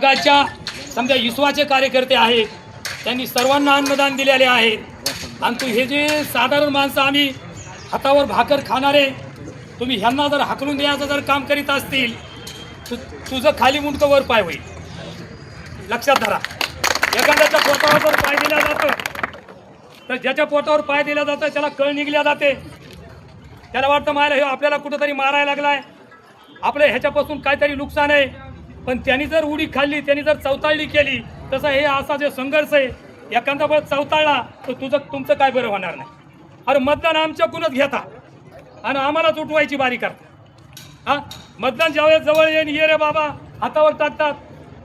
जगाच्या समजा विश्वाचे कार्यकर्ते आहेत, त्यांनी सर्वांना अन्नदान दिलेले आहे। आणि तू हे जे साधारण माणसं आम्ही हातावर भाकर खाणारे, तुम्ही ह्यांना जर हाकलून द्यायचं जर काम करीत असतील, तुझं खाली मुंडकं वर पाय होईल, लक्षात धरा। एखाद्याच्या पोटावर जर पाय दिला जातं, तर ज्याच्या पोटावर पाय दिला जातं त्याला कळ निघल्या जाते, त्याला वाटतं मायला हे आपल्याला कुठंतरी मारायला लागलाय, आपल्या ह्याच्यापासून काहीतरी नुकसान आहे। पण त्यांनी जर उडी खाल्ली, त्यांनी जर चौताळली केली, तसं हे असा जे संघर्ष आहे, एखादा बळ चौताळला तर तुमचं काय बरं होणार नाही। अरे मतदान आमच्याकडूनच घेता आणि आम्हालाच उठवायची बारी करता। मतदान ज्यावेळेस जवळ येईन, ये रे बाबा हातावर टाकतात,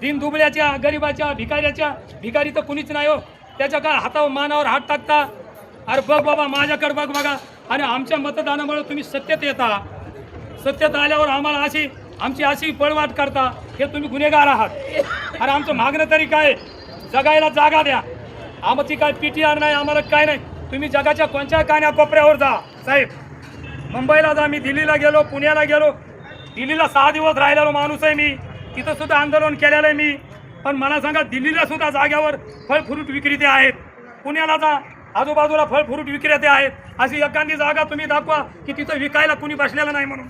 दिन दुबळ्याच्या, गरीबाच्या, भिकाऱ्याच्या, भिकारी तर कुणीच नाही हो, त्याच्या काय हातावर मानावर हात टाकता, अरे बघ बाबा माझ्याकडे बघ बघा। आणि आमच्या मतदानामुळे तुम्ही सत्तेत येता, सत्तेत आल्यावर आम्हाला आमची अशी पळवाट करता, हे तुम्ही गुन्हेगार आहात। आणि आमचं मागणं तरी काय, जगायला जागा द्या, आमची काय PTR नाही, आम्हाला काय नाही। तुम्ही जगाच्या कोणत्या कान्या कोपऱ्यावर जा साहेब, मुंबईला जा, मी दिल्लीला गेलो, पुण्याला गेलो, दिल्लीला 6 दिवस राहिलेलो माणूस आहे मी, तिथं सुद्धा आंदोलन केलेलं आहे मी। पण मला सांगा, दिल्लीला सुद्धा जाग्यावर फळ फ्रूट विक्रेते आहेत, पुण्याला जा आजूबाजूला फळ फ्रूट विक्रेते आहेत, अशी एखादी जागा तुम्ही दाखवा की तिथं विकायला कुणी बसलेलं नाही म्हणून।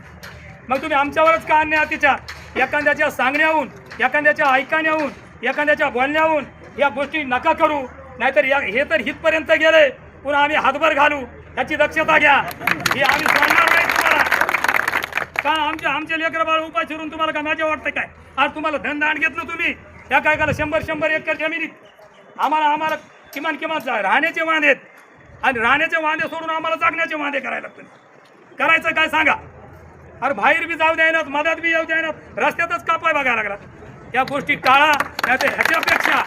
मग तुम्ही आमच्यावरच का अन्याय अत्याचार, एखाद्याच्या सांगण्याहून, एखाद्याच्या ऐकण्याहून, एखाद्याच्या बोलण्याहून या गोष्टी नका करू, नाहीतर हे तर हितपर्यंत गेले, पुन्हा आम्ही हातभार घालू, याची दक्षता घ्या, ही आम्ही सोडणार नाही तुम्हाला। का आमचे लेकर बाळ उपाय शिरून तुम्हाला काय मजा वाटतं काय? आज तुम्हाला धनदान घेतलं तुम्ही, त्या काय करा 100 एकर जमिनीत आम्हाला किमान राहण्याचे वांदे आहेत, आणि राहण्याचे वांदे सोडून आम्हाला जगण्याचे वांदे करायला लागतात। करायचं काय सांगा? अरे बाहेर बी जाऊ द्यायनात, मधात बी येऊ द्यायनात, रस्त्यातच कापाय बघायला लागला। या गोष्टी टाळा, नाहीतर ह्याच्यापेक्षा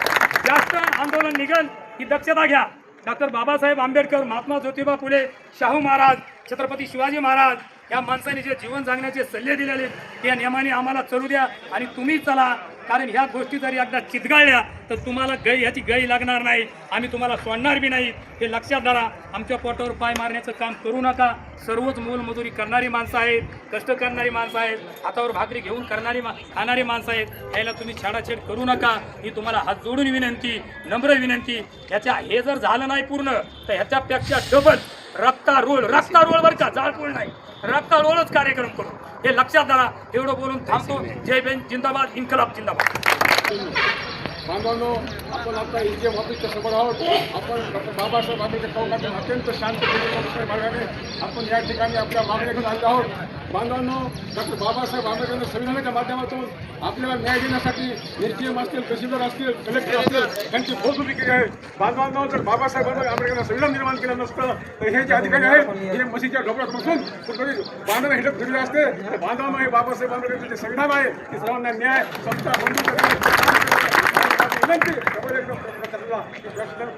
जास्त आंदोलन निघेल, ही दक्षता घ्या। डॉक्टर बाबासाहेब आंबेडकर, महात्मा ज्योतिबा फुले, शाहू महाराज, छत्रपती शिवाजी महाराज या माणसांनी जे जीवन जगण्याचे सल्ले दिलेले, त्या नियमाने आम्हाला चालू द्या आणि तुम्ही चला। कारण ह्या गोष्टी जर एकदा चितगाळल्या तर तुम्हाला ह्याची गई लागणार नाही, आम्ही तुम्हाला सोडणार बी नाही, हे लक्षात धरा। आमच्या पोटावर पाय मारण्याचं काम करू नका। सर्वच मोलमजुरी करणारी माणसं आहेत, कष्ट करणारी माणसं आहेत, हातावर भाकरी घेऊन खाणारी माणसं आहेत, याला तुम्ही छेडाछेड करू नका, ही तुम्हाला हात जोडून विनंती, नम्र विनंती। हे जर झालं नाही पूर्ण, तर ह्याच्यापेक्षा डबल रक्तारोळ बरं का, जाळपोळ नाही, रक्तारोळच कार्यक्रम करू, हे लक्षात धरा। एवढं बोलून थांबतो। जय भीम जिंदाबाद, इन्कलाब जिंदाबाद। बांधवांनो, आपण आता इंडियन ऑफिसच्या समोर आहोत। आपण डॉक्टर बाबासाहेब आंबेडकर चौकातून अत्यंत शांततेने मार्गाने आपण या ठिकाणी आपल्या मागण्या घेऊन आलेलो आहोत। बांधवांनो, डॉक्टर बाबासाहेब आंबेडकर संविधानाच्या माध्यमातून आपल्याला न्याय देण्यासाठी एसडीएम असतील, तहसीलदार असतील, कलेक्टर असतील, त्यांची फौजदारी केली आहे। बांधवांनो, जर बाबासाहेब आंबेडकरांना संविधान निर्माण केलं नसतं, तर हे जे अधिकारी आहेत, हे मशीच्या ढोबळात बसून कुठेतरी बांधवांना हिडत फिरले असते। तर बांधवांनो, हे बाबासाहेब आंबेडकरांचे जे संविधान आहे, ते सर्वांना न्याय, समता,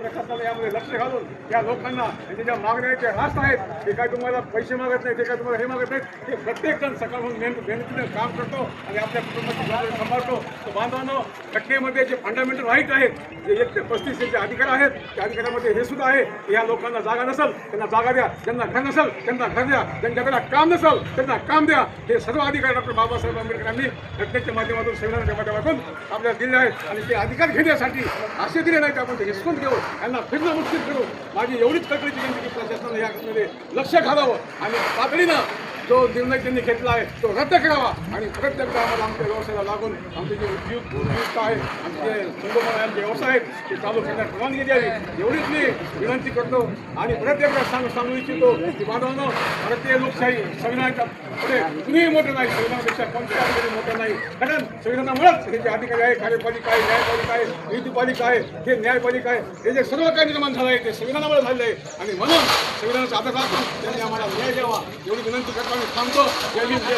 प्रशासनाला यामध्ये लक्ष घालून या लोकांना त्यांच्या मागण्या जे रास्त आहेत, ते काय तुम्हाला पैसे मागत नाही, ते काय तुम्हाला हे मागत नाहीत, ते प्रत्येक जण सकाळहून मेहनतीने काम करतो आणि आपल्या कुटुंबाची जबाबदारी सांभाळतो। तर बांधवांनो, घटनेमध्ये जे फंडामेंटल राईट आहेत, जे 1 ते 35 जे अधिकार आहेत, त्या अधिकारामध्ये हे सुद्धा आहे की या लोकांना जागा नसेल त्यांना जागा द्या, ज्यांना घर नसेल त्यांना घर द्या, ज्यांच्याकडे काम नसेल त्यांना काम द्या। हे सर्व अधिकार डॉक्टर बाबासाहेब आंबेडकरांनी घटनेच्या माध्यमातून, संविधानाच्या माध्यमातून आपल्याला दिले आहेत। आणि ते अधिकार घेण्यासाठी असे दिले नाहीत आपण ते हिसकून घेऊ, यांना फिरणं मुश्किल करू। माझी एवढीच कळकळीची विनंती की प्रशासनाने यामध्ये लक्ष घालावं आणि तातडीनं जो निर्णय त्यांनी घेतला आहे तो रद्द करावा आणि परत एकदा आम्हाला आमच्या व्यवसायाला लागून आमचे जे उद्योगता आहे, आमचे संगोपन व्यवसाय आहेत, ते चालू करण्यास परवानगी द्यावी, एवढीच मी विनंती करतो। आणि परत एकदा सांगू इच्छितो की बांधवांनो, भारतीय लोकशाही संविधानाच्या पुढे कुणीही मोठं नाही, संविधानापेक्षा कोणत्या अधिकारी मोठं नाही। कारण संविधानामुळेच हे जे अधिकारी आहे, कार्यपालिका आहे, न्यायपालिका आहे, नीतिपालिका आहे, हे न्यायपालिका आहे, हे जे सर्व काही निर्माण झालं आहे ते संविधानामुळे झालेलं आहे। आणि म्हणून संविधानाचा आधार राखून त्यांनी आम्हाला न्याय द्यावा, एवढी विनंती करतो आणि थांबतो। जय भीम, जय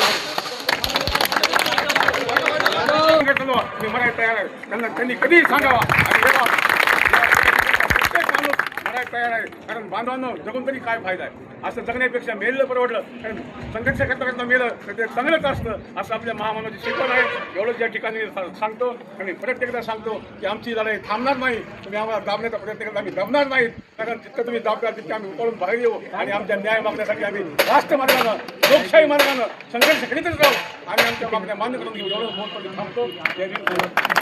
मी मरायला तयार आहे, त्यांनी कधीही सांगावा आणि तयार आहे। कारण बांधवांनो, जगून तरी काय फायदा आहे, असं जगण्यापेक्षा मेलं परवडलं। कारण संघर्ष करता मेलं तर ते चांगलंच असतं, असं आपल्या महामानवाची शिकवण आहे। एवढंच या ठिकाणी सांगतो आणि परत एकदा सांगतो की आमची लढाई थांबणार नाही, तुम्ही आम्हाला दाबण्याचा प्रयत्न करता, आम्ही दाबणार नाहीत। कारण जितकं तुम्ही दाबता तितकं आम्ही उतरून बाहेर येऊ आणि आमच्या न्याय मागण्यासाठी आम्ही राष्ट्र मार्गानं, लोकशाही मार्गानं संघर्ष करीतच राहू आणि आमच्या मागण्या मान्य करून घेऊ। एवढं बोलतो थांबतो। जय भीम।